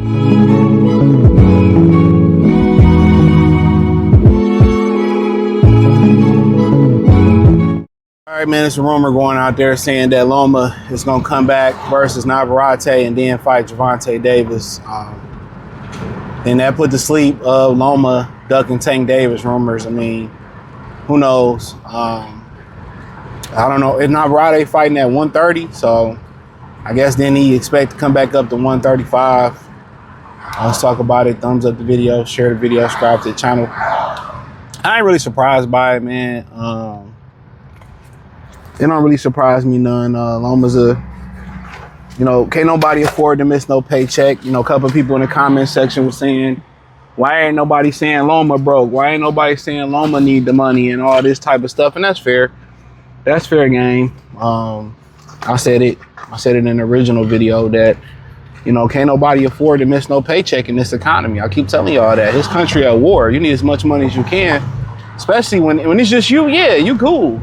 All right, man, it's a rumor going out there saying that Loma is going to come back versus Navarrete and then fight Gervonta Davis. And that put to sleep Loma ducking Tank Davis rumors. I mean, who knows? I don't know. If Navarrete fighting at 130, so I guess then he expect to come back up to 135. Let's talk about it. Thumbs up the video, share the video, subscribe to the channel. I ain't really surprised by it, man. It don't really surprise me none. Loma's can't nobody afford to miss no paycheck. You know, a couple of people in the comment section were saying, why ain't nobody saying Loma broke? Why ain't nobody saying Loma need the money and all this type of stuff? And that's fair. That's fair game. I said it in the original video that, you know, can't nobody afford to miss no paycheck in this economy. I keep telling y'all that. His country at war. You need as much money as you can, especially when it's just you. Yeah, you cool.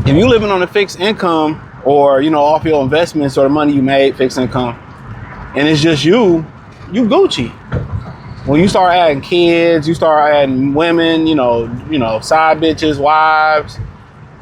If you living on a fixed income or, you know, off your investments or the money you made, fixed income, and it's just you Gucci. When you start adding kids, you start adding women, you know, side bitches, wives,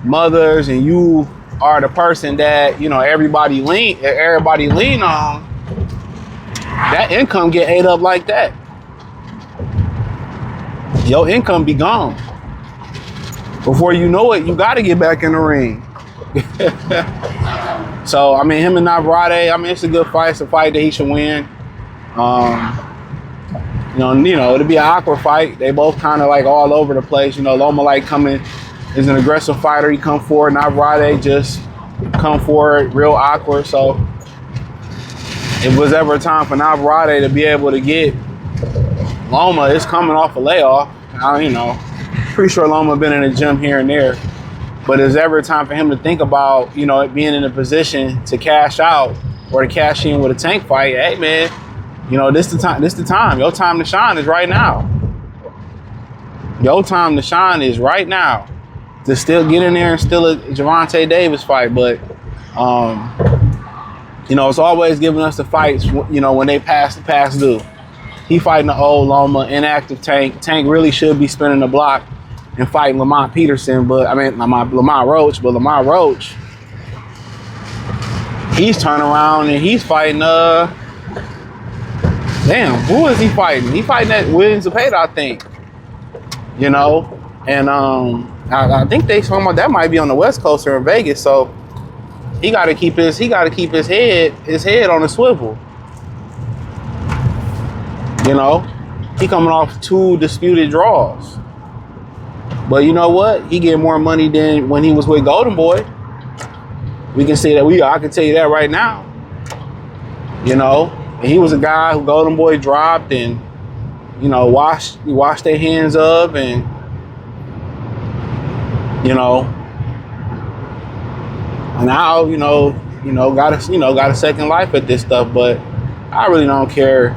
mothers, and you are the person that, you know, everybody lean on, that income get ate up like that. Your income be gone. Before you know it, you got to get back in the ring. So, I mean, him and Navarrete, I mean, it's a good fight. It's a fight that he should win. You know, it'll be an awkward fight. They both kind of like all over the place. You know, Loma like coming is an aggressive fighter. He come forward. Navarrete just come forward, real awkward. So, if was ever a time for Navarrete to be able to get Loma, it's coming off a layoff. You know, pretty sure Loma been in the gym here and there. But is ever a time for him to think about, you know, being in a position to cash out or to cash in with a Tank fight? Hey, man, you know, this the time. This the time. Your time to shine is right now. Your time to shine is right now. To still get in there and still a Gervonta Davis fight. But, you know, it's always giving us the fights, you know, when they pass due. He fighting the old Loma, inactive Tank. Tank really should be spinning the block and fighting Lamont Peterson, but I mean Lamont Roach, but Lamont Roach, he's turning around and he's fighting damn, who is he fighting? He fighting that William Zepeda, I think. You know, and I think they talking about that might be on the West Coast or in Vegas, so he got to keep his head on a swivel. You know, he coming off 2 disputed draws. But you know what? He get more money than when he was with Golden Boy. We can say that. I can tell you that right now. You know, and he was a guy who Golden Boy dropped and, you know, washed their hands of, and, you know, now got a second life at this stuff. But I really don't care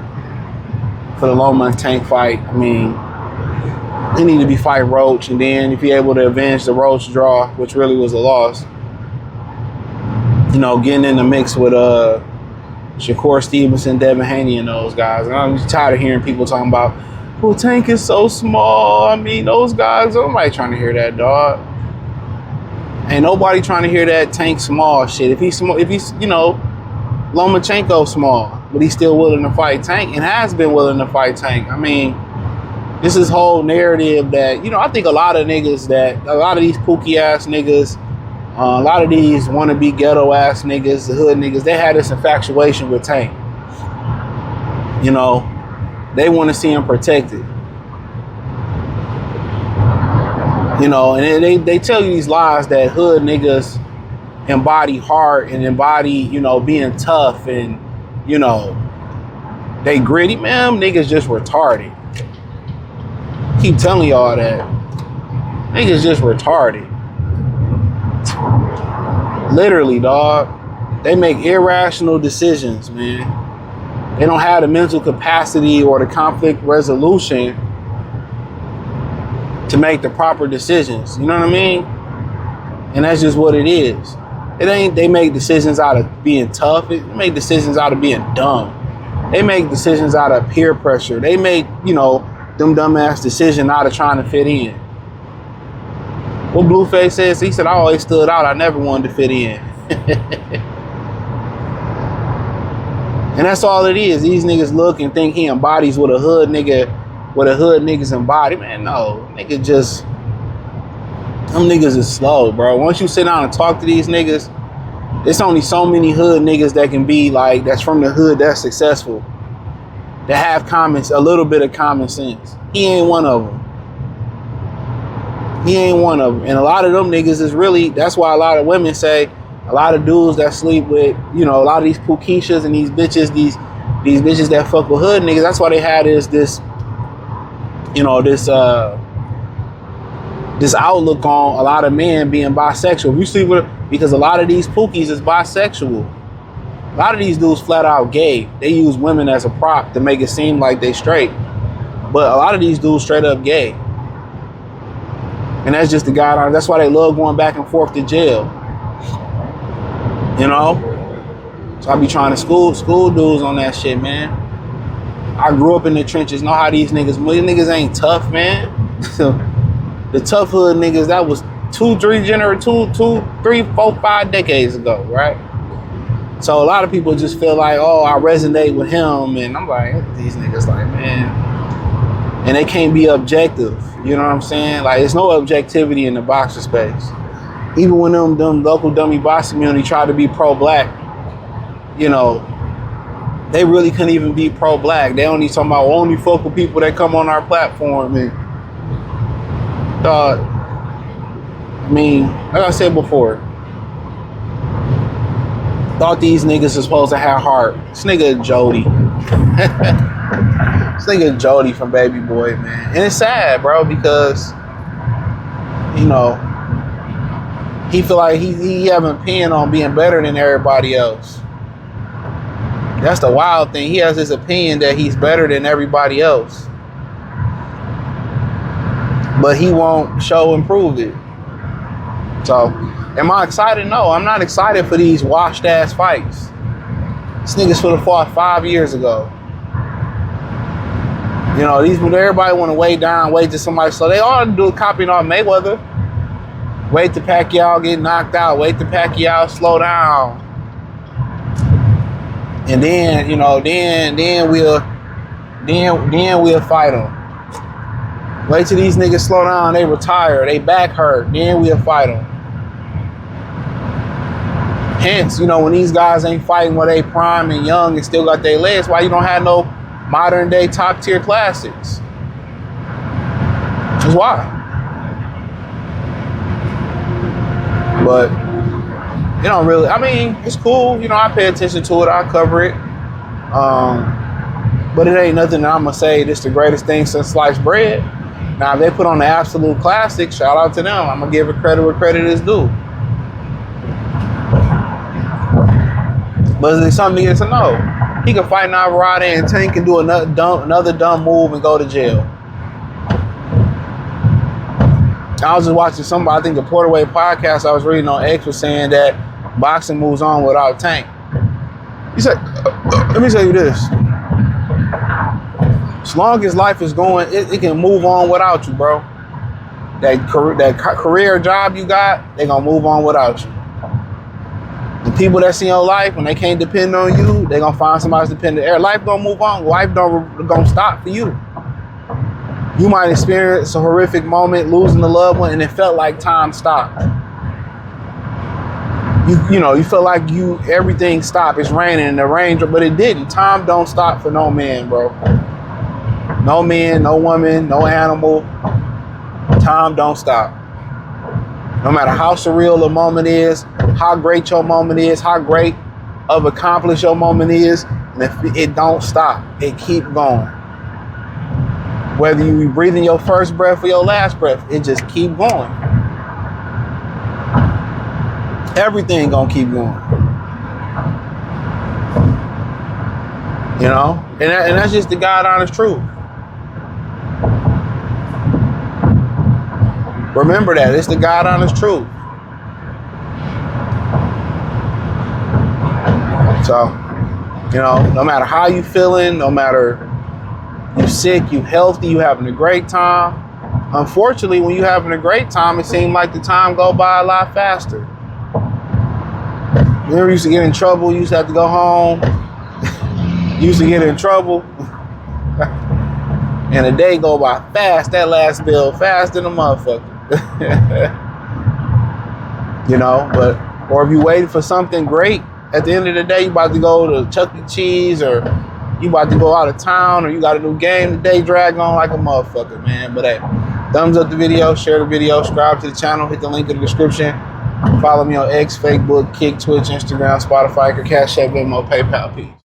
for the Loma and Tank fight. I mean, he need to be fighting Roach, and then if you're able to avenge the Roach draw, which really was a loss, you know, getting in the mix with Shakur Stevenson, Devin Haney, and those guys. And I'm just tired of hearing people talking about, well, Tank is so small. I mean, those guys, nobody trying to hear that, dog. Ain't nobody trying to hear that Tank small shit. If he's, you know, Lomachenko small, but he's still willing to fight Tank and has been willing to fight Tank. I mean, this is whole narrative that, you know, I think a lot of these pookie ass niggas, a lot of these wannabe ghetto ass niggas, the hood niggas, they had this infatuation with Tank. You know, they want to see him protected. You know, and they tell you these lies that hood niggas embody heart and embody, you know, being tough and, you know, they gritty. Man, them niggas just retarded. Keep telling y'all that. Niggas just retarded. Literally, dog. They make irrational decisions, man. They don't have the mental capacity or the conflict resolution to make the proper decisions. You know what I mean? And that's just what it is. It ain't they make decisions out of being tough. They make decisions out of being dumb. They make decisions out of peer pressure. They make, you know, them dumbass decisions out of trying to fit in. What Blueface says, he said, I always stood out. I never wanted to fit in. And that's all it is. These niggas look and think he embodies what a hood niggas embody. Man, no. Nigga just, them niggas is slow, bro. Once you sit down and talk to these niggas, it's only so many hood niggas that can be like, that's from the hood, that's successful, that have a little bit of common sense. He ain't one of them. He ain't one of them. And a lot of them niggas is really, that's why a lot of women say, a lot of dudes that sleep with, you know, a lot of these Pookeishas and these bitches, these bitches that fuck with hood niggas, that's why they had this you know, this outlook on a lot of men being bisexual. You sleep with, because a lot of these Pookies is bisexual. A lot of these dudes flat out gay. They use women as a prop to make it seem like they straight. But a lot of these dudes straight up gay. And that's just the guideline. That's why they love going back and forth to jail. You know? So I be trying to school dudes on that shit, man. I grew up in the trenches, know how these niggas ain't tough, man. The tough hood niggas, that was 2, 3, 4, 5 decades ago, right? So a lot of people just feel like, oh, I resonate with him, and I'm like, these niggas like, man. And they can't be objective, you know what I'm saying? Like, there's no objectivity in the boxer space. Even when them local dummy boxing community tried to be pro-black, you know, they really couldn't even be pro-black. They only talking about only focal people that come on our platform. And I mean, like I said before, thought these niggas are supposed to have heart. This nigga Jody. This nigga Jody from Baby Boy, man. And it's sad, bro, because, you know, he feel like he have an opinion on being better than everybody else. That's the wild thing. He has this opinion that he's better than everybody else. But he won't show and prove it. So, am I excited? No, I'm not excited for these washed ass fights. This niggas should have fought 5 years ago. You know, everybody want to wait till somebody slow. They all do copying off Mayweather. Wait till Pacquiao get knocked out. Wait till Pacquiao slow down. And then, you know, then we'll fight them. Wait till these niggas slow down, they retire, they back hurt, then we'll fight them. Hence, you know, when these guys ain't fighting when they prime and young and still got their legs, why you don't have no modern day top tier classics? That's why. But you don't really, I mean, it's cool. You know, I pay attention to it. I cover it. But it ain't nothing that I'm going to say this the greatest thing since sliced bread. Now, if they put on the absolute classic, shout out to them. I'm going to give it credit where credit is due. But it's something to get to know. He can fight Navarrete and Tank and do another dumb move and go to jail. I was just watching somebody, I think the Porterway podcast I was reading on X was saying that boxing moves on without Tank. He said, let me tell you this. As long as life is going, it can move on without you, bro. That career job you got, they gonna move on without you. The people that's in your life, when they can't depend on you, they gonna find somebody to depend on. Their life gonna move on. Life gonna stop for you. You might experience a horrific moment, losing a loved one, and it felt like time stopped. You know, you feel like everything stopped. It's raining and the rain, but it didn't. Time don't stop for no man, bro. No man, no woman, no animal. Time don't stop. No matter how surreal a moment is, how great your moment is, how great of accomplished your moment is, and if it don't stop, it keep going. Whether you be breathing your first breath or your last breath, it just keep going. Everything gonna keep going. You know? And that's just the God honest truth. Remember that. It's the God honest truth. So, You know, no matter how you feeling, no matter you sick, you healthy, you having a great time. Unfortunately, when you having a great time, it seems like the time go by a lot faster. You ever used to get in trouble, you used to have to go home, you used to get in trouble, and a day go by fast, that last bill, fast than a motherfucker. You know, or if you waiting for something great, at the end of the day, you about to go to Chuck E. Cheese, or you about to go out of town, or you got a new game, the day drag on like a motherfucker, man. But hey, thumbs up the video, share the video, subscribe to the channel, hit the link in the description. Follow me on X, Facebook, Kick, Twitch, Instagram, Spotify, Cash App, Venmo, PayPal. Peace.